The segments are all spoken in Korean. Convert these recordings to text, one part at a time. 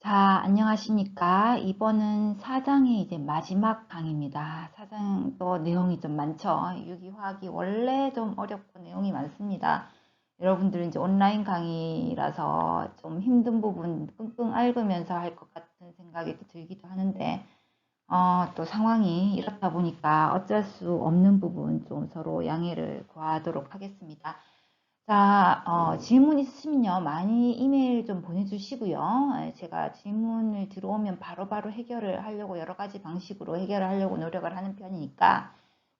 자, 안녕하십니까. 이번은 4장의 이제 마지막 강의입니다. 4장도 내용이 좀 많죠. 유기화학이 원래 좀 어렵고 내용이 많습니다. 여러분들은 이제 온라인 강의라서 좀 힘든 부분 끙끙 앓으면서 할 것 같은 생각이 또 들기도 하는데, 또 상황이 이렇다 보니까 어쩔 수 없는 부분 좀 서로 양해를 구하도록 하겠습니다. 자, 질문 있으시면요, 많이 이메일 좀 보내주시고요. 제가 질문을 들어오면 바로바로 해결을 하려고 여러 가지 방식으로 해결을 하려고 노력을 하는 편이니까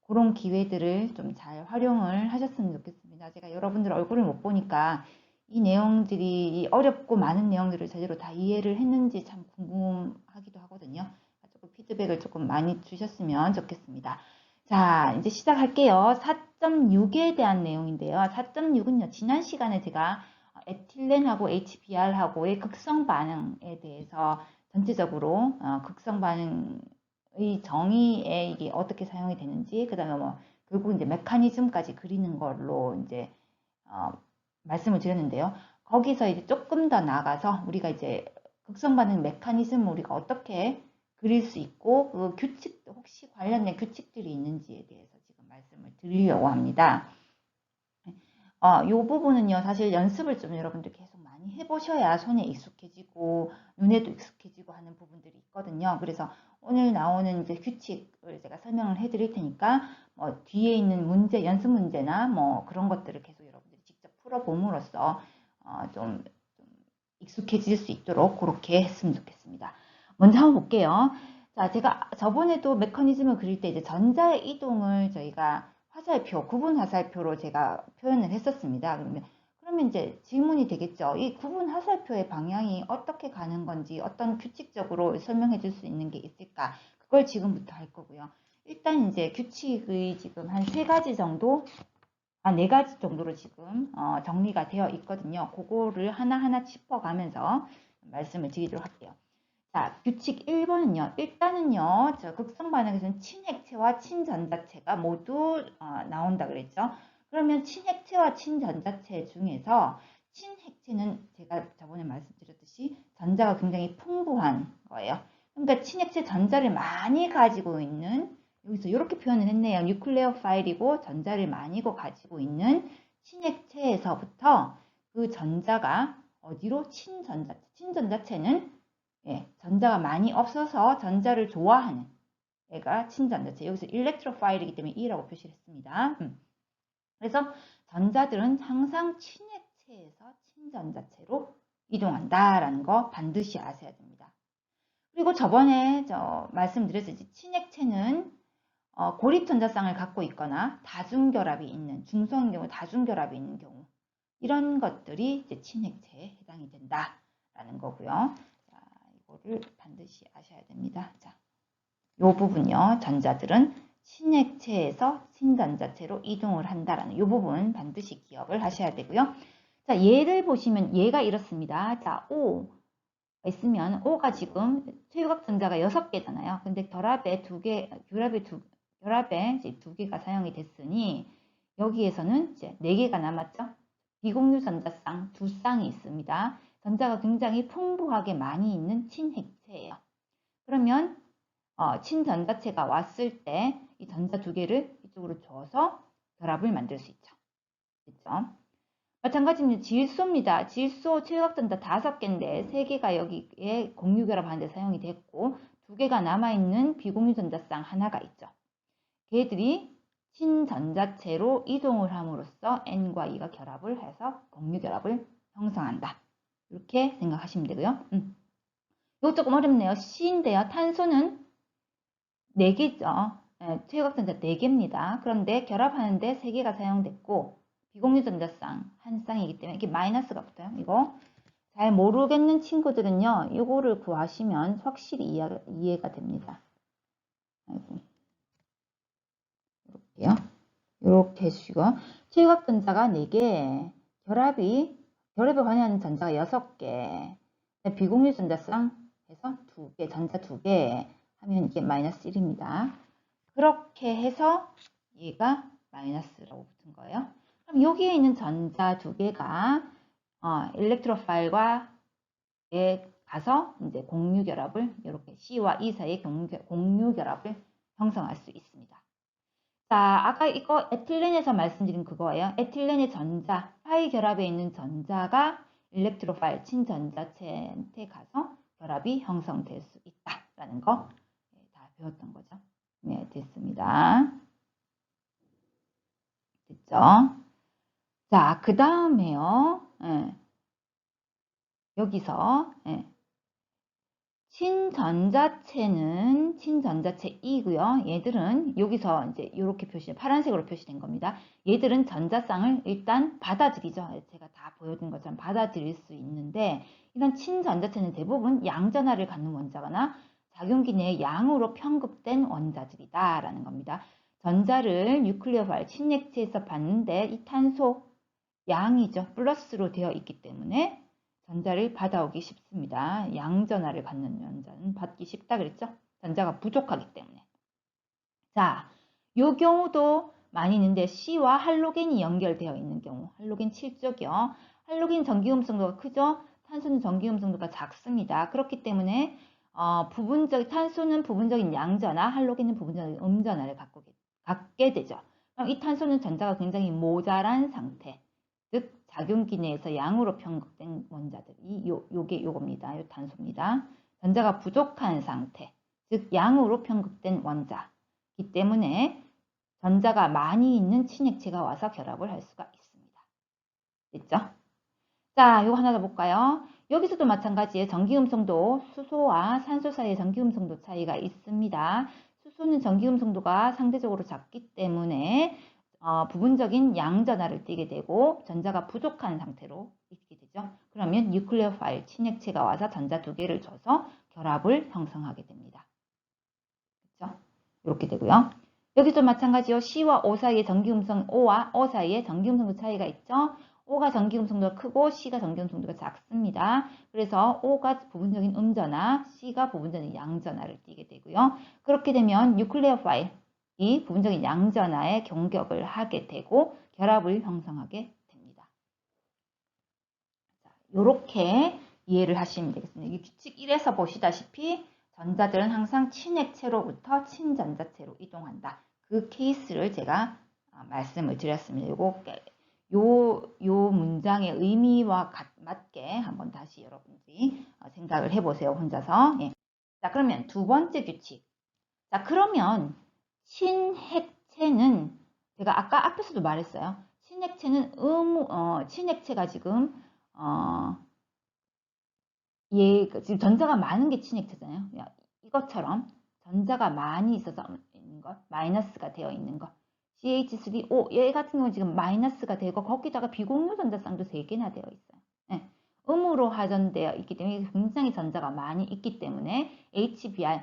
그런 기회들을 좀 잘 활용을 하셨으면 좋겠습니다. 제가 여러분들 얼굴을 못 보니까 이 내용들이 어렵고 많은 내용들을 제대로 다 이해를 했는지 참 궁금하기도 하거든요. 조금 피드백을 조금 많이 주셨으면 좋겠습니다. 자, 이제 시작할게요. 4.6에 대한 내용인데요. 4.6은요, 지난 시간에 제가 에틸렌하고 HBr하고의 극성 반응에 대해서 전체적으로 극성 반응의 정의에 이게 어떻게 사용이 되는지, 그 다음에 뭐, 결국 이제 메커니즘까지 그리는 걸로 이제, 말씀을 드렸는데요. 거기서 이제 조금 더 나아가서 우리가 이제 극성 반응 메커니즘을 우리가 어떻게 그릴 수 있고 그 규칙 혹시 관련된 규칙들이 있는지에 대해서 지금 말씀을 드리려고 합니다. 이 부분은요 사실 연습을 좀 여러분들 계속 많이 해보셔야 손에 익숙해지고 눈에도 익숙해지고 하는 부분들이 있거든요. 그래서 오늘 나오는 이제 규칙을 제가 설명을 해드릴 테니까 뭐 뒤에 있는 문제, 연습 문제나 뭐 그런 것들을 계속 여러분들이 직접 풀어봄으로써 좀 익숙해질 수 있도록 그렇게 했으면 좋겠습니다. 먼저 한번 볼게요. 자, 제가 저번에도 메커니즘을 그릴 때 이제 전자의 이동을 저희가 화살표, 구분 화살표로 제가 표현을 했었습니다. 그러면 이제 질문이 되겠죠. 이 구분 화살표의 방향이 어떻게 가는 건지 어떤 규칙적으로 설명해 줄 수 있는 게 있을까? 그걸 지금부터 할 거고요. 일단 이제 규칙의 지금 한 3가지 정도, 4가지 정도로 지금 정리가 되어 있거든요. 그거를 하나하나 짚어가면서 말씀을 드리도록 할게요. 자, 규칙 1번은요. 일단은요. 저 극성 반응에서는 친핵체와 친전자체가 모두 나온다 그랬죠. 그러면 친핵체와 친전자체 중에서 친핵체는 제가 저번에 말씀드렸듯이 전자가 굉장히 풍부한 거예요. 그러니까 친핵체 전자를 많이 가지고 있는, 여기서 이렇게 표현을 했네요. 뉴클레어 파일이고 전자를 많이 가지고 있는 친핵체에서부터 그 전자가 어디로 친전자체, 친전자체는 전자가 많이 없어서 전자를 좋아하는 애가 친전자체. 여기서 일렉트로파일이기 때문에 E라고 표시를 했습니다. 그래서 전자들은 항상 친핵체에서 친전자체로 이동한다라는 거 반드시 아셔야 됩니다. 그리고 저번에 말씀드렸듯이 친핵체는 고립전자쌍을 갖고 있거나 다중결합이 있는, 중성인 경우 다중결합이 있는 경우 이런 것들이 이제 친핵체에 해당이 된다라는 거고요. 자, 이거를 반드시 아셔야 됩니다. 자, 이 부분요. 전자들은 친핵체에서 친전자체로 이동을 한다라는 이 부분 반드시 기억을 하셔야 되고요. 자, 얘를 보시면 얘가 이렇습니다. 자, O 있으면 O가 지금 최유각 전자가 6개잖아요. 근데 결합에 이제 2개가 사용이 됐으니 여기에서는 이제 4개가 남았죠. 비공유 전자쌍 2쌍이 있습니다. 전자가 굉장히 풍부하게 많이 있는 친핵체예요. 그러면 친전자체가 왔을 때 이 전자 2개를 이쪽으로 줘서 결합을 만들 수 있죠. 그렇죠? 마찬가지로 질소입니다. 질소 최유각전자 5개인데 3개가 여기에 공유결합하는 데 사용이 됐고 2개가 남아있는 비공유전자쌍 하나가 있죠. 걔들이 친전자체로 이동을 함으로써 N과 E가 결합을 해서 공유결합을 형성한다. 이렇게 생각하시면 되고요. 이거 조금 어렵네요. C인데요. 탄소는 4개죠. 최유각전자 4개입니다. 그런데 결합하는데 3개가 사용됐고 비공유전자쌍 한 쌍이기 때문에 이게 마이너스가 붙어요. 이거 잘 모르겠는 친구들은요. 이거를 구하시면 확실히 이해가 됩니다. 아이고. 이렇게요. 이렇게 해주시고 최유각전자가 4개, 결합에 관여하는 전자가 6개, 비공유전자쌍 해서 2개, 전자 2개 하면 이게 마이너스 1입니다. 그렇게 해서 얘가 마이너스라고 붙은 거예요. 그럼 여기에 있는 전자 2개가 일렉트로파일과 가서 이제 공유결합을 이렇게 C와 E 사이에 공유결합을 형성할 수 있습니다. 자, 아까 이거 에틸렌에서 말씀드린 그거예요. 에틸렌의 전자, 파이 결합에 있는 전자가 일렉트로파일 친전자체한테 가서 결합이 형성될 수 있다라는 거 다 배웠던 거죠. 네, 됐습니다. 됐죠? 자, 그 다음에요. 여기서 친전자체는 친전자체 E고요. 얘들은 여기서 이제 이렇게 파란색으로 표시된 겁니다. 얘들은 전자쌍을 일단 받아들이죠. 제가 다 보여준 것처럼 받아들일 수 있는데 이런 친전자체는 대부분 양전하를 갖는 원자거나 작용기 내에 양으로 편급된 원자들이다라는 겁니다. 전자를 뉴클리어 파일 친액체에서 받는데 이 탄소 양이죠. 플러스로 되어 있기 때문에 전자를 받아오기 쉽습니다. 양전하를 갖는 원자는 받기 쉽다 그랬죠? 전자가 부족하기 때문에. 자, 요 경우도 많이 있는데 C와 할로겐이 연결되어 있는 경우, 할로겐 7쪽이요. 할로겐 전기음성도가 크죠? 탄소는 전기음성도가 작습니다. 그렇기 때문에 탄소는 부분적인 양전하, 할로겐은 부분적인 음전하를 갖게 되죠. 그럼 이 탄소는 전자가 굉장히 모자란 상태, 즉 작용기 내에서 양으로 편곡된 원자들이 요겁니다. 요 탄소입니다. 전자가 부족한 상태, 즉 양으로 편곡된 원자이기 때문에 전자가 많이 있는 친액체가 와서 결합을 할 수가 있습니다. 됐죠? 자, 이거 하나 더 볼까요? 여기서도 마찬가지예요. 전기음성도, 수소와 산소 사이의 전기음성도 차이가 있습니다. 수소는 전기음성도가 상대적으로 작기 때문에 부분적인 양전하를 띠게 되고 전자가 부족한 상태로 있게 되죠. 그러면 뉴클리어 파일 친액체가 와서 전자 두 개를 줘서 결합을 형성하게 됩니다. 그렇죠? 이렇게 되고요. 여기도 마찬가지요. C와 O 사이의 O와 O 사이의 전기음성도 차이가 있죠. O가 전기음성도가 크고 C가 전기음성도가 작습니다. 그래서 O가 부분적인 음전하, C가 부분적인 양전하를 띠게 되고요. 그렇게 되면 뉴클리어 파일 이 부분적인 양전하에 공격을 하게 되고 결합을 형성하게 됩니다. 이렇게 이해를 하시면 되겠습니다. 이 규칙 1에서 보시다시피 전자들은 항상 친액체로부터 친전자체로 이동한다. 그 케이스를 제가 말씀을 드렸습니다. 요 문장의 의미와 맞게 한번 다시 여러분들이 생각을 해보세요. 혼자서. 예. 자, 그러면 두 번째 규칙. 자, 그러면 친핵체는 제가 아까 앞에서도 말했어요. 친핵체는 친핵체가 지금 지금 전자가 많은 게 친액체잖아요. 이것처럼 전자가 많이 있어서 있는 것, 마이너스가 되어 있는 것. CH3O 얘 같은 경우는 지금 마이너스가 되고 거기다가 비공유 전자쌍도 3개나 되어 있어요. 네. 음으로 화전되어 있기 때문에 굉장히 전자가 많이 있기 때문에 HBr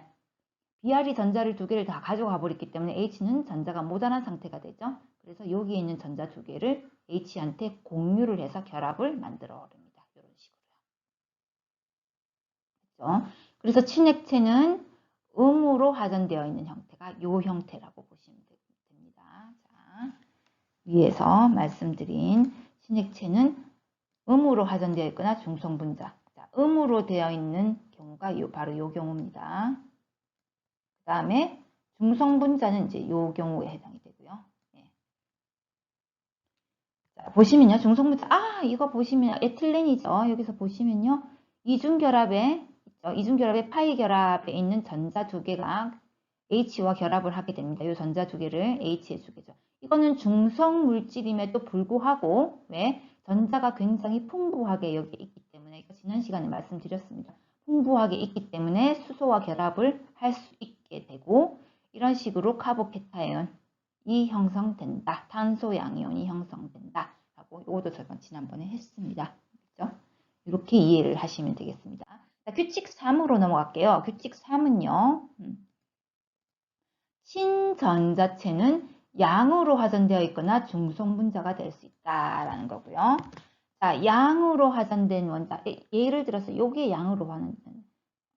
Br이 전자를 두 개를 다 가져가 버렸기 때문에 H는 전자가 모자란 상태가 되죠. 그래서 여기에 있는 전자 두 개를 H한테 공유를 해서 결합을 만들어 버립니다. 이런 식으로요. 그렇죠? 그래서 친액체는 음으로 화전되어 있는 형태가 이 형태라고 보시면 됩니다. 자, 위에서 말씀드린 친액체는 음으로 화전되어 있거나 중성분자. 자, 음으로 되어 있는 경우가 바로 이 경우입니다. 그 다음에 중성분자는 이제 이 경우에 해당이 되고요. 예. 자, 보시면요. 중성분자, 이거 보시면 에틸렌이죠. 여기서 보시면요. 이중결합에 있죠. 이중결합에 파이 결합에 있는 전자 두 개가 H와 결합을 하게 됩니다. 이 전자 두 개를 H에 주게죠. 이거는 중성 물질임에도 불구하고 왜? 전자가 굉장히 풍부하게 여기 있기 때문에 지난 시간에 말씀드렸습니다. 풍부하게 있기 때문에 수소와 결합을 할 수 있게 되고 이런 식으로 카보케타이온이 형성된다. 탄소 양이온이 형성된다. 라고 이것도 제가 지난번에 했습니다. 그렇죠? 이렇게 이해를 하시면 되겠습니다. 자, 규칙 3으로 넘어갈게요. 규칙 3은요. 친전자체는 양으로 화전되어 있거나 중성분자가 될 수 있다라는 거고요. 자, 양으로 화전된 원자, 예를 들어서 요게 양으로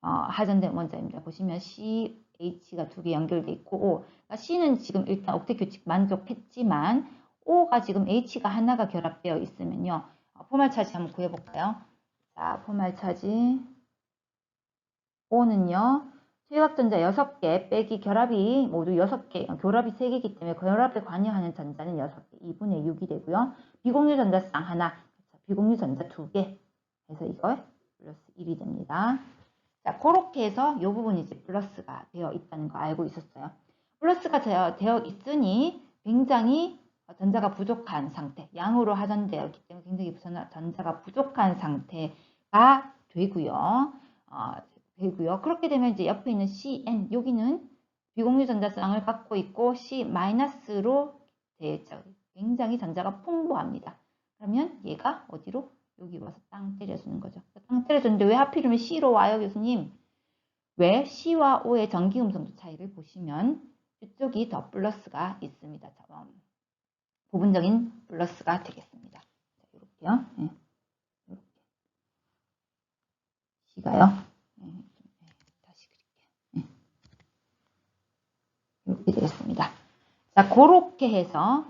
화전된 원자입니다. 보시면 CH가 두 개 연결돼 있고 O. 그러니까 C는 지금 일단 옥텟 규칙 만족했지만 O가 지금 H가 하나가 결합되어 있으면요. 포말 차지 한번 구해볼까요? 자, 포말 차지 O는요. 최각전자 6개 빼기 결합이 모두 6개, 결합이 3개이기 때문에 결합에 관여하는 전자는 6개, 2분의 6이 되고요. 비공유 전자쌍 하나, 비공유 전자 2개 해서 이거 플러스 1이 됩니다. 자, 그렇게 해서 이 부분이 이제 플러스가 되어 있다는 거 알고 있었어요. 플러스가 되어 있으니 굉장히 전자가 부족한 상태, 양으로 하전되어 있기 때문에 굉장히 전자가 부족한 상태가 되고요. 그렇게 되면 이제 옆에 있는 CN, 여기는 비공유 전자쌍을 갖고 있고 C-로 되어 있죠. 굉장히 전자가 풍부합니다. 그러면 얘가 어디로? 여기 와서 땅 때려주는 거죠. 땅 때려주는데 왜 하필이면 C로 와요, 교수님? 왜? C와 O의 전기음성도 차이를 보시면 이쪽이 더 플러스가 있습니다. 부분적인 플러스가 되겠습니다. 자, 이렇게요. 네. 이렇게. C가요. 네. 다시 그릴게요. 네. 이렇게 되겠습니다. 자, 그렇게 해서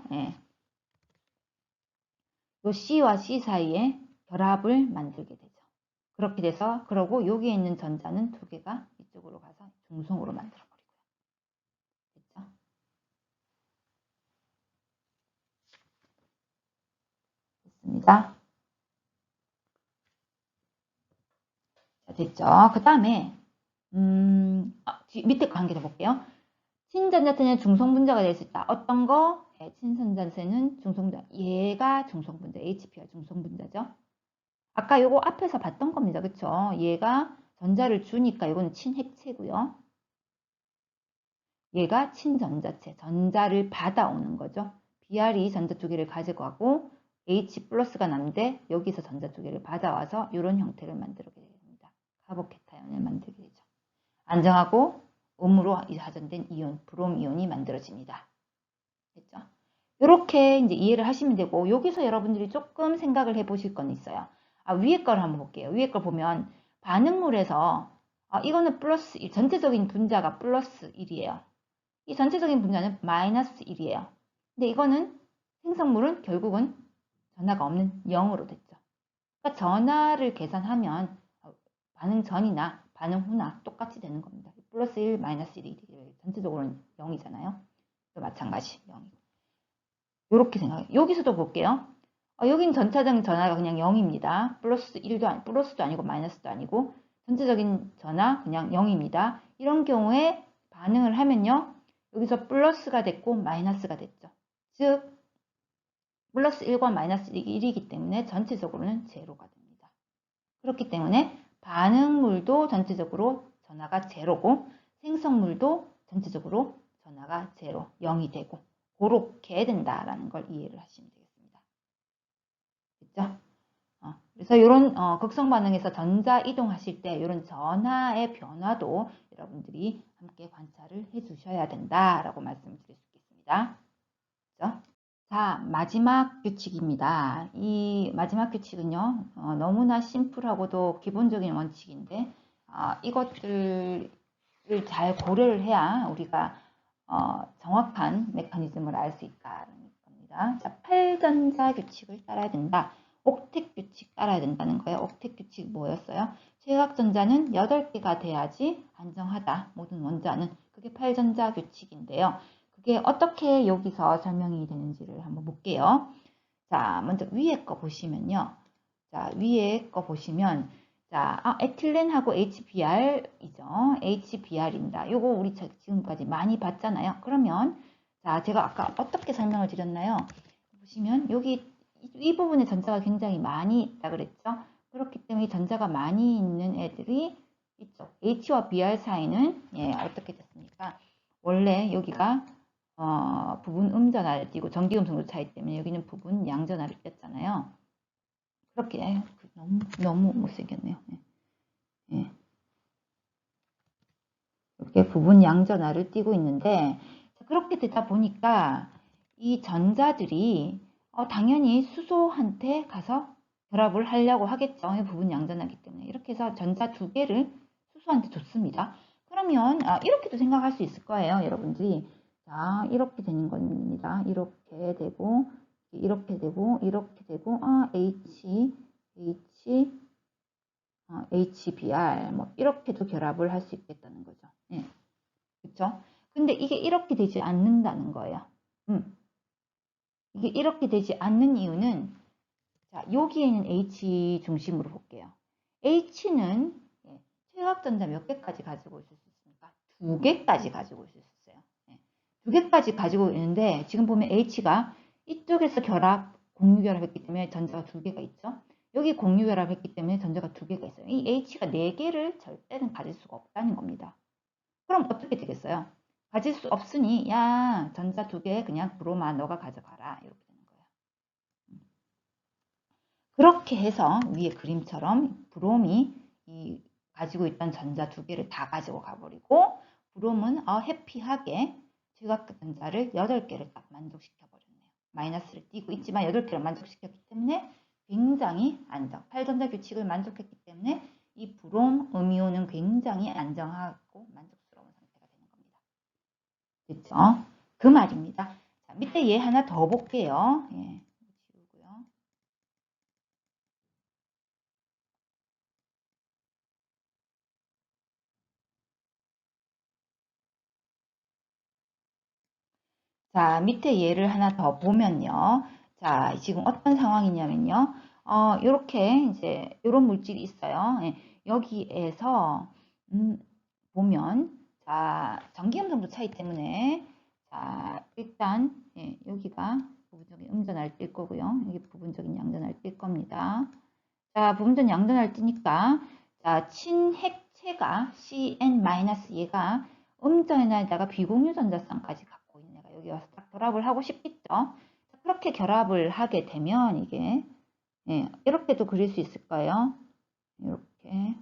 요 C와 C 사이에 결합을 만들게 되죠. 그렇게 돼서 그러고 여기에 있는 전자는 2개가 이쪽으로 가서 중성으로 만들어 버리고요. 됐죠? 됐습니다. 자, 됐죠? 그 다음에 밑에 거 한 개 더 볼게요. 친전자체는 중성분자가 될 수 있다. 어떤 거? 친전자체는 중성분자. 얘가 중성분자, HP가 중성분자죠. 아까 요거 앞에서 봤던 겁니다. 그쵸? 얘가 전자를 주니까 이거는 친핵체고요. 얘가 친전자체, 전자를 받아오는 거죠. BR이 전자 2개를 가져가고 H 플러스가 남는데 여기서 전자 2개를 받아와서 이런 형태를 만들게 됩니다. 카보케타이온을 만들게 되죠. 안정하고 음으로 하전된 이온, 브롬 이온이 만들어집니다. 됐죠? 이렇게 이제 이해를 하시면 되고 여기서 여러분들이 조금 생각을 해보실 건 있어요. 위에 걸 한번 볼게요. 위에 걸 보면 반응물에서 이거는 플러스 1, 전체적인 분자가 플러스 1이에요. 이 전체적인 분자는 마이너스 1이에요. 근데 이거는 생성물은 결국은 전하가 없는 0으로 됐죠. 그러니까 전하를 계산하면 반응 전이나 반응 후나 똑같이 되는 겁니다. 플러스 1, 마이너스 1이 전체적으로는 0이잖아요. 마찬가지 0이고. 이렇게 생각해요. 여기서도 볼게요. 여긴 전차적인 전하가 그냥 0입니다. 플러스도 아니고 마이너스도 아니고 전체적인 전하 그냥 0입니다. 이런 경우에 반응을 하면요. 여기서 플러스가 됐고 마이너스가 됐죠. 즉 플러스 1과 마이너스 1이기 때문에 전체적으로는 제로가 됩니다. 그렇기 때문에 반응물도 전체적으로 전하가 제로고 생성물도 전체적으로 전하가 제로, 0이 되고 그렇게 된다라는 걸 이해를 하시면 되겠습니다. 됐죠? 그래서 이런 극성 반응에서 전자 이동하실 때 이런 전하의 변화도 여러분들이 함께 관찰을 해 주셔야 된다라고 말씀을 드릴 수 있겠습니다. 그렇죠? 자, 마지막 규칙입니다. 이 마지막 규칙은요, 너무나 심플하고도 기본적인 원칙인데, 이것들을 잘 고려를 해야 우리가 정확한 메커니즘을 알 수 있다는 겁니다. 자, 8전자 규칙을 따라야 된다. 옥텟 규칙 따라야 된다는 거예요. 옥텟 규칙 뭐였어요? 최각전자는 8개가 돼야지 안정하다. 모든 원자는. 그게 8전자 규칙인데요. 그게 어떻게 여기서 설명이 되는지를 한번 볼게요. 자, 먼저 위에 거 보시면요. 자, 위에 거 보시면 자, 에틸렌하고 HBr이죠. HBr입니다. 요거 우리 지금까지 많이 봤잖아요. 그러면 자, 제가 아까 어떻게 설명을 드렸나요? 보시면 여기 이 부분에 전자가 굉장히 많이 있다 그랬죠. 그렇기 때문에 전자가 많이 있는 애들이 이쪽 H와 Br 사이는 어떻게 됐습니까? 원래 여기가 부분 음전하를 띄고 전기음성도 차이 때문에 여기는 부분 양전하를 띄었잖아요. 그렇게 너무 못생겼네요. 예. 이렇게 부분 양전하를 띄고 있는데 그렇게 되다 보니까 이 전자들이 당연히 수소한테 가서 결합을 하려고 하겠죠. 부분 양전하기 때문에. 이렇게 해서 전자 2개를 수소한테 줬습니다. 그러면 이렇게도 생각할 수 있을 거예요. 여러분들이. 자, 이렇게 되는 겁니다. 이렇게 되고 이렇게 되고 이렇게 되고 H HBr 뭐 이렇게도 결합을 할 수 있겠다는 거죠. 예. 그렇죠? 근데 이게 이렇게 되지 않는다는 거예요. 이게 이렇게 되지 않는 이유는 자, 여기에는 H 중심으로 볼게요. H는 최각전자 몇 개까지 가지고 있을 수 있습니까? 2개까지 가지고 있을 수 있어요. 2개까지 가지고 있는데 지금 보면 H가 이쪽에서 공유 결합했기 때문에 전자가 2개가 있죠. 여기 공유 결합했기 때문에 전자가 2개가 있어요. 이 H가 4개를 절대는 가질 수가 없다는 겁니다. 그럼 어떻게 되겠어요? 가질 수 없으니 야 전자 2개 그냥 브로마 너가 가져가라 이렇게 되는 거예요. 그렇게 해서 위에 그림처럼 브롬이 가지고 있던 전자 2개를 다 가지고 가버리고 브롬은 해피하게 지각전자를 8개를 딱 만족시켜버렸네요. 마이너스를 띄고 있지만 8개를 만족시켰기 때문에 굉장히 8전자 규칙을 만족했기 때문에 이 브롬 음이온은 굉장히 안정하고 만족스러운 상태가 되는 겁니다. 그렇죠? 그 말입니다. 자, 밑에 얘 하나 더 볼게요. 예. 지우고요. 자, 밑에 예를 하나 더 보면요. 자, 지금 어떤 상황이냐면요. 이렇게 이제 이런 물질이 있어요. 예, 여기에서 보면 자, 전기음성도 차이 때문에 자, 일단 여기가 부분적인 음전할 뜰 거고요. 여기 부분적인 양전할 뜰 겁니다. 자, 부분적인 양전할 뜨니까 자, 친핵체가 CN-얘가 음전에다가 비공유 전자쌍까지 갖고 있는 애가 여기 와서 딱 결합을 하고 싶겠죠. 그렇게 결합을 하게 되면 이게 이렇게도 그릴 수 있을 거예요. 이렇게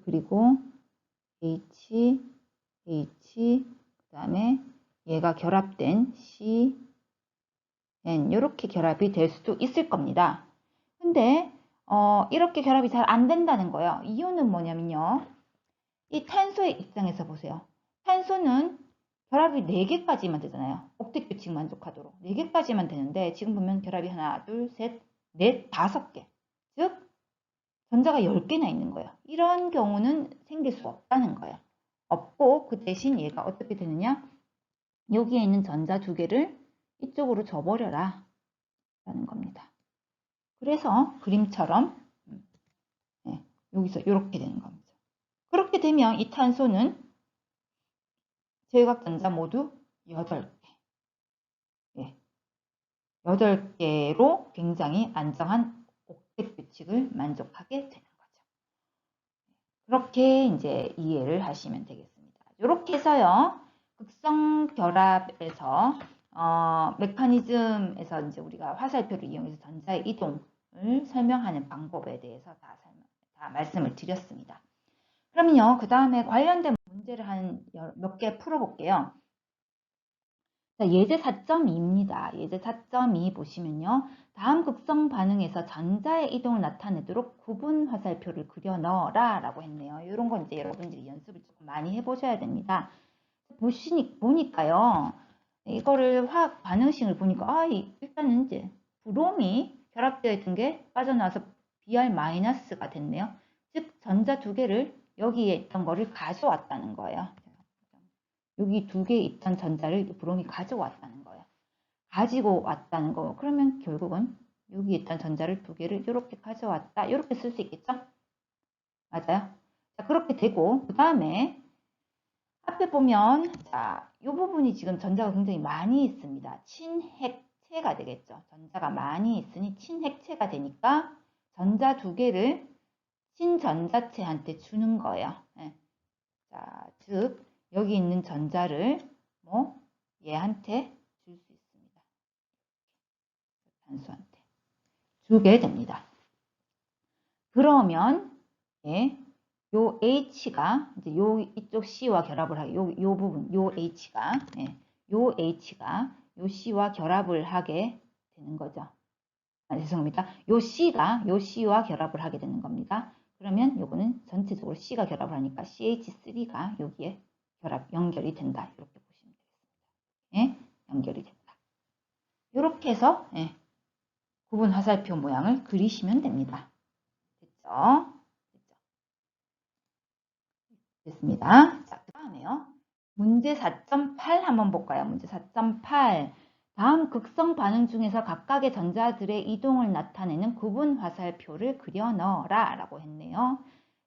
그리고 H, 그 다음에 얘가 결합된 C, N 이렇게 결합이 될 수도 있을 겁니다. 근데 이렇게 결합이 잘 안 된다는 거예요. 이유는 뭐냐면요. 이 탄소의 입장에서 보세요. 탄소는 결합이 4개까지만 되잖아요. 옥텟 규칙 만족하도록. 4개까지만 되는데 지금 보면 결합이 하나, 둘, 셋, 넷, 5개. 즉 전자가 10개나 있는 거예요. 이런 경우는 생길 수 없다는 거예요. 없고 그 대신 얘가 어떻게 되느냐? 여기에 있는 전자 2개를 이쪽으로 줘버려라 라는 겁니다. 그래서 그림처럼 여기서 이렇게 되는 겁니다. 그렇게 되면 이 탄소는 제각전자 모두 8개. 8개로 굉장히 안정한 옥텟 규칙을 만족하게 되는 거죠. 그렇게 이제 이해를 하시면 되겠습니다. 이렇게 해서요. 극성 결합에서 메커니즘에서 이제 우리가 화살표를 이용해서 전자의 이동을 설명하는 방법에 대해서 다 말씀을 드렸습니다. 그럼요, 그 다음에 관련된 문제를 한 몇 개 풀어볼게요. 자, 예제 4.2입니다. 예제 4.2 보시면요. 다음 극성 반응에서 전자의 이동을 나타내도록 구분 화살표를 그려 넣어라 라고 했네요. 이런 건 이제 여러분들이 연습을 조금 많이 해보셔야 됩니다. 보니까요. 이거를 화학 반응식을 보니까 일단은 이제 브롬이 결합되어 있던 게 빠져나와서 Br-가 됐네요. 즉 전자 2개를 여기에 있던 거를 가져왔다는 거예요. 여기 2개 있던 전자를 브롬이 가져왔다는 거예요. 가지고 왔다는 거. 그러면 결국은 여기 있던 전자를 2개를 이렇게 가져왔다. 이렇게 쓸 수 있겠죠? 맞아요. 자, 그렇게 되고 그 다음에 앞에 보면 자, 이 부분이 지금 전자가 굉장히 많이 있습니다. 친핵체가 되겠죠. 전자가 많이 있으니 친핵체가 되니까 전자 2개를 친전자체한테 주는 거예요. 네. 자, 즉 여기 있는 전자를 얘한테 줄 수 있습니다. 단수한테 주게 됩니다. 그러면 요 H가 이제 이쪽 C와 결합을 하게 요 부분 요 H가 요 C와 결합을 하게 되는 거죠. 죄송합니다. 요 C가 요 C와 결합을 하게 되는 겁니다. 그러면 요거는 전체적으로 C가 결합을 하니까 CH3가 여기에 연결이 된다. 이렇게 보시면 되겠습니다. 연결이 된다. 이렇게 해서 구분 화살표 모양을 그리시면 됩니다. 되겠죠. 됐습니다. 자, 그 다음에요. 문제 4.8 한번 볼까요? 문제 4.8. 다음 극성 반응 중에서 각각의 전자들의 이동을 나타내는 구분 화살표를 그려 넣어라 라고 했네요.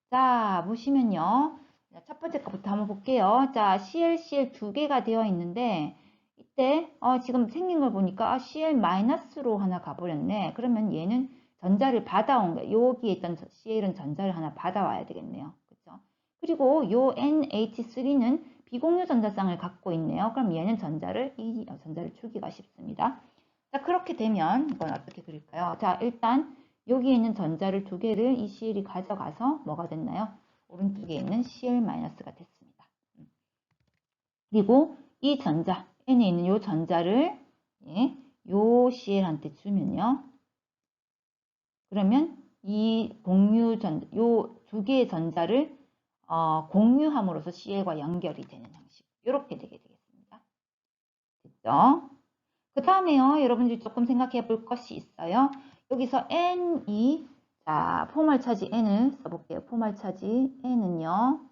자, 보시면요. 첫 번째 거부터 한번 볼게요. 자, CL 두 개가 되어 있는데 이때 지금 생긴 걸 보니까 CL-로 하나 가버렸네. 그러면 얘는 전자를 받아온 거예요. 여기에 있던 CL은 전자를 하나 받아와야 되겠네요. 그렇죠? 그리고 요 NH3는 비공유 전자쌍을 갖고 있네요. 그럼 얘는 전자를 주기가 쉽습니다. 자, 그렇게 되면 이건 어떻게 그릴까요? 자, 일단 여기에 있는 전자를 두 개를 이 CL이 가져가서 뭐가 됐나요? 오른쪽에 있는 CL-가 됐습니다. 그리고 이 전자, N에 있는 이 전자를 요 CL한테 주면요. 그러면 이 요 두 개의 전자를 공유함으로써 CL과 연결이 되는 형식. 이렇게 되게 되겠습니다. 됐죠? 그 다음에요. 여러분들이 조금 생각해 볼 것이 있어요. 여기서 N이, 자, 포말 차지 N을 써볼게요. 포말 차지 N은요.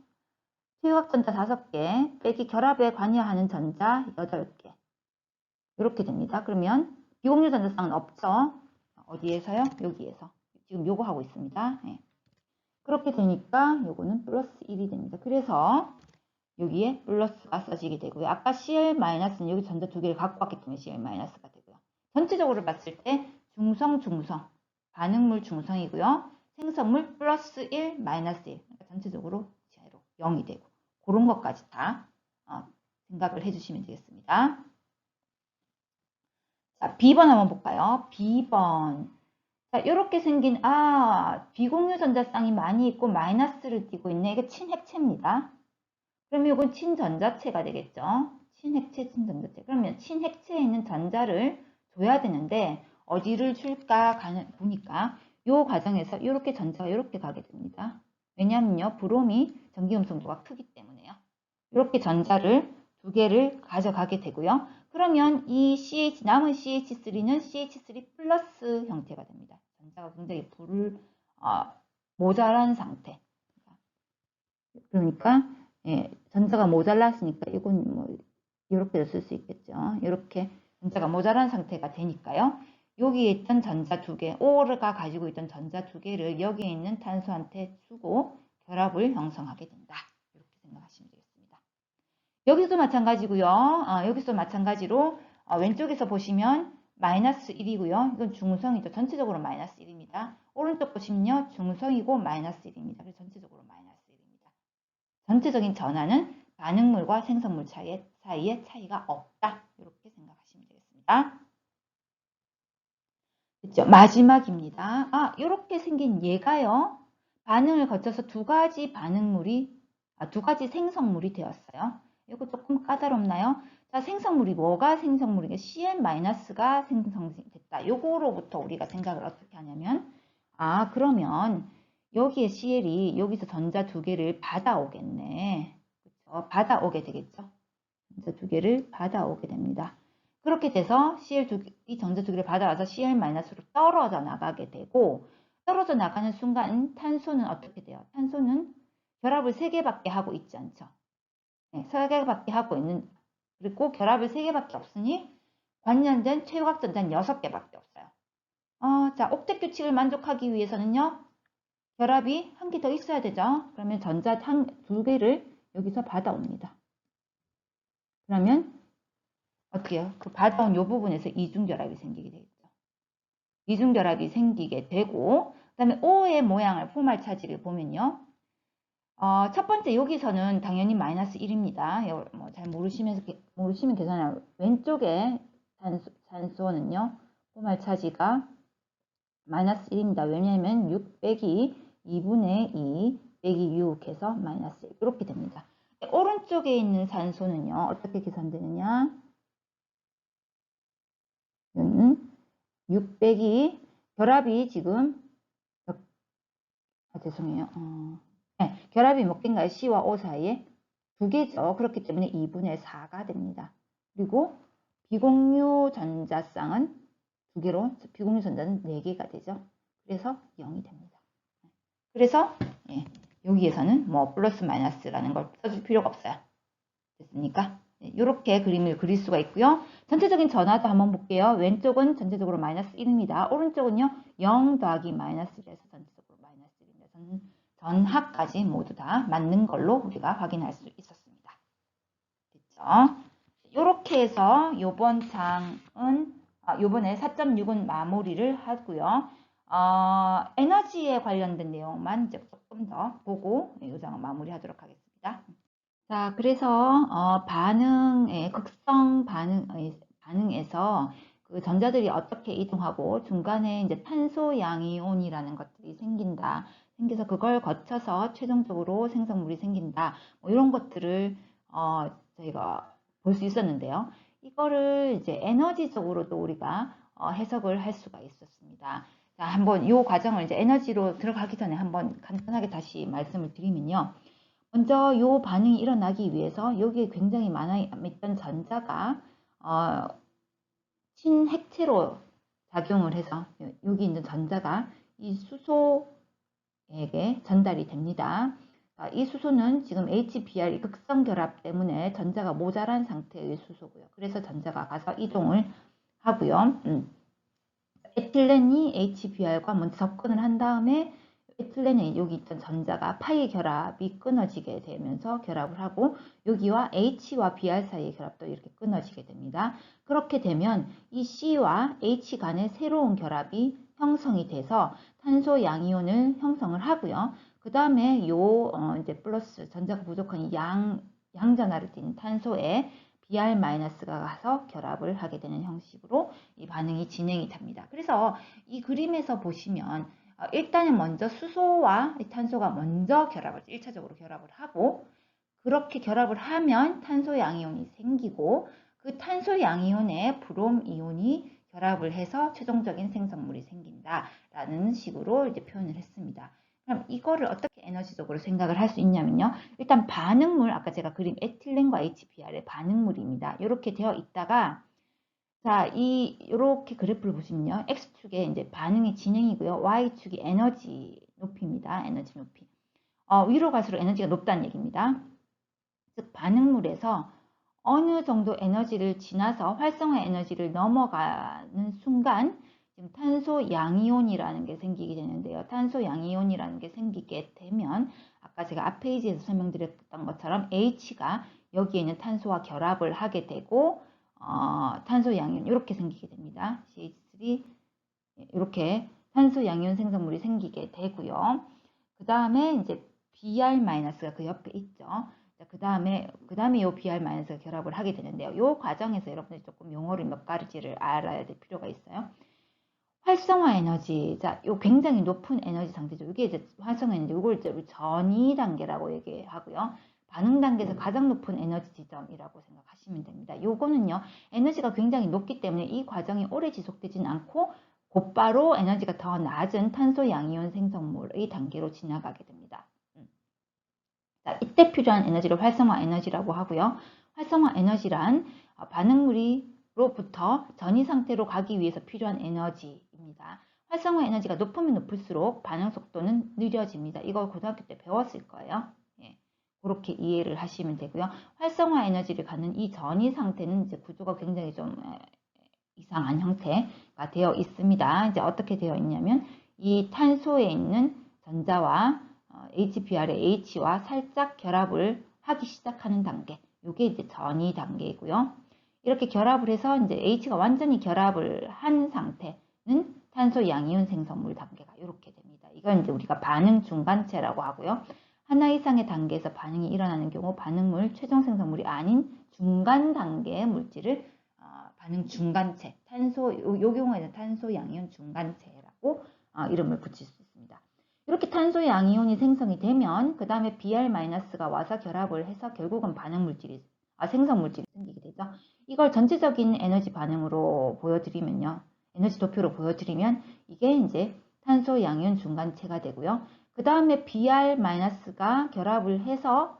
최유각전자 5개 빼기 결합에 관여하는 전자 8개. 이렇게 됩니다. 그러면 비공유 전자쌍은 없죠. 어디에서요? 여기에서. 지금 요거 하고 있습니다. 네. 그렇게 되니까 요거는 플러스 1이 됩니다. 그래서 여기에 플러스가 써지게 되고요. 아까 CL-는 여기 전자 두 개를 갖고 왔기 때문에 CL-가 되고요. 전체적으로 봤을 때 중성, 반응물 중성이고요. 생성물 플러스 1, 마이너스 1. 그러니까 전체적으로 제로, 0이 되고 그런 것까지 다 생각을 해주시면 되겠습니다. 자, B번 한번 볼까요? B번. 자, 이렇게 생긴 비공유 전자쌍이 많이 있고 마이너스를 띄고 있네. 이게 친핵체입니다. 그럼 이건 친전자체가 되겠죠. 친핵체, 친전자체. 그러면 친핵체에 있는 전자를 줘야 되는데 어디를 줄까 보니까 이 과정에서 이렇게 전자가 이렇게 가게 됩니다. 왜냐하면요. 브롬이 전기음성도가 크기 때문에요. 이렇게 전자를 두 개를 가져가게 되고요. 그러면 이 남은 CH3는 CH3 플러스 형태가 됩니다. 전자가 굉장히 모자란 상태. 그러니까 전자가 모자랐으니까 이건 뭐 이렇게 쓸 수 있겠죠. 이렇게 전자가 모자란 상태가 되니까요. 여기에 있던 전자 두 개, O가 가지고 있던 전자 두 개를 여기에 있는 탄소한테 주고 결합을 형성하게 된다. 이렇게 생각하시면 되겠습니다. 여기서도 마찬가지고요. 여기서 마찬가지로 왼쪽에서 보시면 마이너스 1이고요. 이건 중성이죠. 전체적으로 마이너스 1입니다. 오른쪽 보시면요. 중성이고 마이너스 1입니다. 그래서 전체적으로 마이너스 1입니다. 전체적인 전하는 반응물과 생성물 사이에 차이가 없다. 이렇게 생각하시면 되겠습니다. 그렇죠? 마지막입니다. 이렇게 생긴 얘가요. 반응을 거쳐서 두 가지 생성물이 되었어요. 이거 조금 까다롭나요? 자, 생성물이 뭐가 생성물이게 CN-가 생성됐다. 요거로부터 우리가 생각을 어떻게 하냐면 그러면 여기에 CL이 여기서 전자 두 개를 받아오겠네. 그렇죠? 받아오게 되겠죠. 전자 두 개를 받아오게 됩니다. 그렇게 돼서 이 전자 두 개를 받아와서 CL-로 떨어져 나가게 되고 떨어져 나가는 순간 탄소는 어떻게 돼요? 탄소는 결합을 3개밖에 하고 있지 않죠. 네, 3개밖에 하고 있는 그리고 결합을 3개밖에 없으니 관련된 최유각 전자는 6개밖에 없어요. 자, 옥텟 규칙을 만족하기 위해서는요. 결합이 한 개 더 있어야 되죠. 그러면 전자 두 개를 여기서 받아옵니다. 그러면 어떻게 해요? 그 받아온 이 부분에서 이중결합이 생기게 되겠죠. 이중결합이 생기게 되고 그 다음에 O의 모양을 포말 차지를 보면요. 첫 번째 여기서는 당연히 마이너스 1입니다. 뭐 잘 모르시면 계산해요. 왼쪽에 산소는요. 포말 차지가 마이너스 1입니다. 왜냐하면 6 빼기 2분의 2 빼기 6 해서 마이너스 1 이렇게 됩니다. 오른쪽에 있는 산소는요. 어떻게 계산되느냐. 6 빼기 결합이 지금 죄송해요. 네, 결합이 몇 개인가요? C와 O 사이에 2개죠. 그렇기 때문에 2분의 4가 됩니다. 그리고 비공유 전자쌍은 2개로 비공유 전자는 4개가 되죠. 그래서 0이 됩니다. 그래서 예, 여기에서는 뭐 플러스 마이너스라는 걸 써줄 필요가 없어요. 됐습니까? 이렇게 그림을 그릴 수가 있고요. 전체적인 전화도 한번 볼게요. 왼쪽은 전체적으로 마이너스 1입니다. 오른쪽은요. 0 더하기 마이너스 1에서 전체적으로 마이너스 1입니다. 전하까지 모두 다 맞는 걸로 우리가 확인할 수 있었습니다. 됐죠? 이렇게 해서 이번 장은 요번에 4.6은 마무리를 하고요. 에너지에 관련된 내용만 이제 조금 더 보고 이 장은 마무리하도록 하겠습니다. 자, 그래서 극성 반응에서 그 전자들이 어떻게 이동하고 중간에 이제 탄소 양이온이라는 것들이 생긴다. 생겨서 그걸 거쳐서 최종적으로 생성물이 생긴다. 뭐 이런 것들을 저희가 볼 수 있었는데요. 이거를 이제 에너지적으로도 우리가 해석을 할 수가 있었습니다. 자, 한번 이 과정을 이제 에너지로 들어가기 전에 한번 간단하게 다시 말씀을 드리면요. 먼저 이 반응이 일어나기 위해서 여기에 굉장히 많아 있던 전자가 친핵체로 작용을 해서 여기 있는 전자가 이 수소에게 전달이 됩니다. 이 수소는 지금 HBr 극성 결합 때문에 전자가 모자란 상태의 수소고요. 그래서 전자가 가서 이동을 하고요. 에틸렌이 HBr과 먼저 접근을 한 다음에 에틸렌에 여기 있던 전자가 파이 결합이 끊어지게 되면서 결합을 하고 여기와 H와 Br 사이의 결합도 이렇게 끊어지게 됩니다. 그렇게 되면 이 C와 H 간의 새로운 결합이 형성이 돼서 탄소 양이온을 형성을 하고요. 그 다음에 이제 플러스 전자가 부족한 양전하를 띤 탄소에 Br-가 가서 결합을 하게 되는 형식으로 이 반응이 진행이 됩니다. 그래서 이 그림에서 보시면 일단은 먼저 수소와 탄소가 먼저 1차적으로 결합을 하고 그렇게 결합을 하면 탄소 양이온이 생기고 그 탄소 양이온에 브롬 이온이 결합을 해서 최종적인 생성물이 생긴다라는 식으로 이제 표현을 했습니다. 그럼 이거를 어떻게 에너지적으로 생각을 할 수 있냐면요. 일단 반응물, 아까 제가 그린 에틸렌과 HBr의 반응물입니다. 이렇게 되어 있다가 자, 이렇게 그래프를 보시면요. X축에 이제 반응이 진행이고요. Y축이 에너지 높이입니다. 에너지 높이. 위로 갈수록 에너지가 높다는 얘기입니다. 즉, 반응물에서 어느 정도 에너지를 지나서 활성화 에너지를 넘어가는 순간 지금 탄소 양이온이라는 게 생기게 되는데요. 탄소 양이온이라는 게 생기게 되면 아까 제가 앞 페이지에서 설명드렸던 것처럼 H가 여기에 있는 탄소와 결합을 하게 되고 탄소 양이온 이렇게 생기게 됩니다. CH3 이렇게 탄소 양이온 생성물이 생기게 되고요. 그 다음에 이제 Br- 그 옆에 있죠. 그 다음에 이 Br- 결합을 하게 되는데요. 이 과정에서 여러분들이 조금 용어를 몇 가지를 알아야 될 필요가 있어요. 활성화 에너지, 자, 요 굉장히 높은 에너지 상태죠. 이게 이제 활성화 에너지, 이걸 이제 전이 단계라고 얘기하고요. 반응 단계에서 가장 높은 에너지 지점이라고 생각하시면 됩니다. 요거는요, 에너지가 굉장히 높기 때문에 이 과정이 오래 지속되진 않고 곧바로 에너지가 더 낮은 탄소 양이온 생성물의 단계로 지나가게 됩니다. 자, 이때 필요한 에너지를 활성화 에너지라고 하고요. 활성화 에너지란 반응물로부터 전이 상태로 가기 위해서 필요한 에너지입니다. 활성화 에너지가 높으면 높을수록 반응 속도는 느려집니다. 이거 고등학교 때 배웠을 거예요. 예, 그렇게 이해를 하시면 되고요. 활성화 에너지를 갖는 이 전이 상태는 이제 구조가 굉장히 좀 이상한 형태가 되어 있습니다. 이제 어떻게 되어 있냐면 이 탄소에 있는 전자와 HBr의 H와 살짝 결합을 하기 시작하는 단계. 이게 이제 전이 단계이고요. 이렇게 결합을 해서 이제 H가 완전히 결합을 한 상태는 탄소 양이온 생성물 단계가 이렇게 됩니다. 이건 이제 우리가 반응 중간체라고 하고요. 하나 이상의 단계에서 반응이 일어나는 경우 반응물 최종 생성물이 아닌 중간 단계의 물질을 반응 중간체, 요 경우에는 탄소 양이온 중간체라고 이름을 붙일 수 있습니다. 이렇게 탄소 양이온이 생성이 되면 그 다음에 Br-가 와서 결합을 해서 결국은 생성물질이 생기게 되죠. 이걸 전체적인 에너지 반응으로 보여드리면요. 에너지 도표로 보여드리면 이게 이제 탄소 양이온 중간체가 되고요. 그 다음에 Br-가 결합을 해서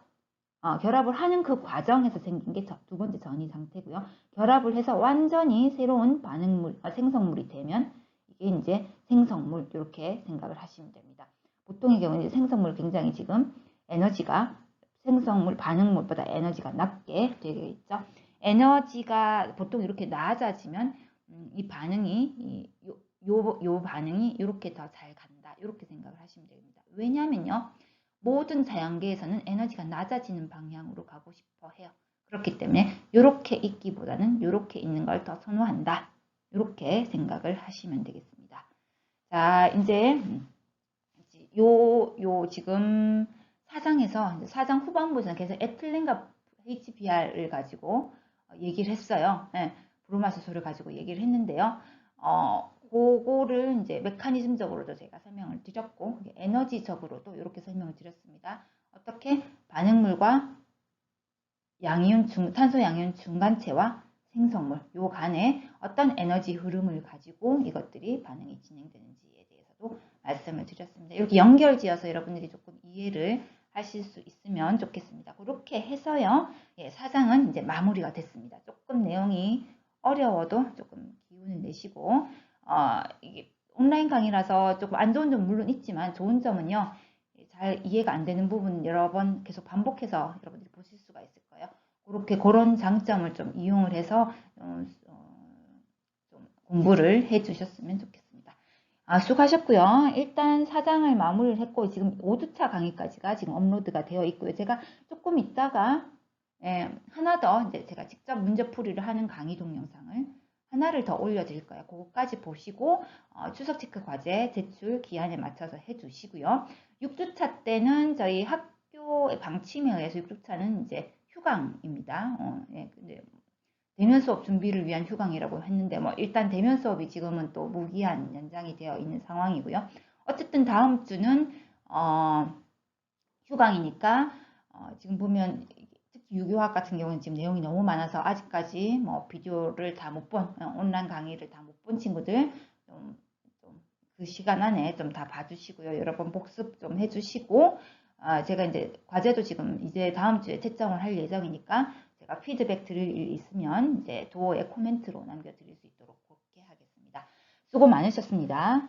결합을 하는 그 과정에서 생긴 게 두 번째 전이 상태고요. 결합을 해서 완전히 새로운 생성물이 되면 이게 이제 생성물 이렇게 생각을 하시면 됩니다. 보통의 경우는 생성물 굉장히 지금 에너지가 생성물 반응물보다 에너지가 낮게 되어 있죠. 에너지가 보통 이렇게 낮아지면 이 반응이 요 반응이 이렇게 더 잘 간다. 이렇게 생각을 하시면 됩니다. 왜냐면요. 모든 자연계에서는 에너지가 낮아지는 방향으로 가고 싶어 해요. 그렇기 때문에 이렇게 있기보다는 이렇게 있는 걸 더 선호한다. 이렇게 생각을 하시면 되겠습니다. 자, 이제 지금 사장에서 사장 후반부에서는 계속 에틸렌과 HBR을 가지고 얘기를 했어요. 네, 브로마스소를 가지고 얘기를 했는데요. 그거를 이제 메커니즘적으로도 제가 설명을 드렸고 에너지적으로도 이렇게 설명을 드렸습니다. 어떻게 반응물과 탄소 양이온 중간체와 생성물 요 간에 어떤 에너지 흐름을 가지고 이것들이 반응이 진행되는지에 대해서도 말씀을 드렸습니다. 이렇게 연결지어서 여러분들이 조금 이해를 하실 수 있으면 좋겠습니다. 그렇게 해서요. 예, 사장은 이제 마무리가 됐습니다. 조금 내용이 어려워도 조금 기운을 내시고 이게 온라인 강의라서 조금 안 좋은 점은 물론 있지만 좋은 점은요. 잘 이해가 안 되는 부분 여러 번 계속 반복해서 여러분들이 보실 수가 있을 거예요. 그렇게 그런 장점을 좀 이용을 해서 좀 공부를 해 주셨으면 좋겠습니다. 수고하셨고요. 일단 4장을 마무리를 했고 지금 5주차 강의까지가 지금 업로드가 되어 있고요. 제가 조금 있다가 하나 더 이제 제가 직접 문제풀이를 하는 강의 동영상을 하나를 더 올려드릴 거예요. 그거까지 보시고 추석 체크 과제 제출 기한에 맞춰서 해주시고요. 6주차 때는 저희 학교의 방침에 의해서 6주차는 이제 휴강입니다. 근데 대면 수업 준비를 위한 휴강이라고 했는데 뭐 일단 대면 수업이 지금은 또 무기한 연장이 되어 있는 상황이고요. 어쨌든 다음 주는 휴강이니까 지금 보면 특히 유교학 같은 경우는 지금 내용이 너무 많아서 아직까지 뭐 비디오를 다 못 본 온라인 강의를 다 못 본 친구들 좀 그 시간 안에 좀 다 봐주시고요. 여러 번 복습 좀 해주시고 제가 이제 과제도 지금 이제 다음 주에 채점을 할 예정이니까 제가 피드백 드릴 일 있으면 이제 도어에 코멘트로 남겨드릴 수 있도록 그렇게 하겠습니다. 수고 많으셨습니다.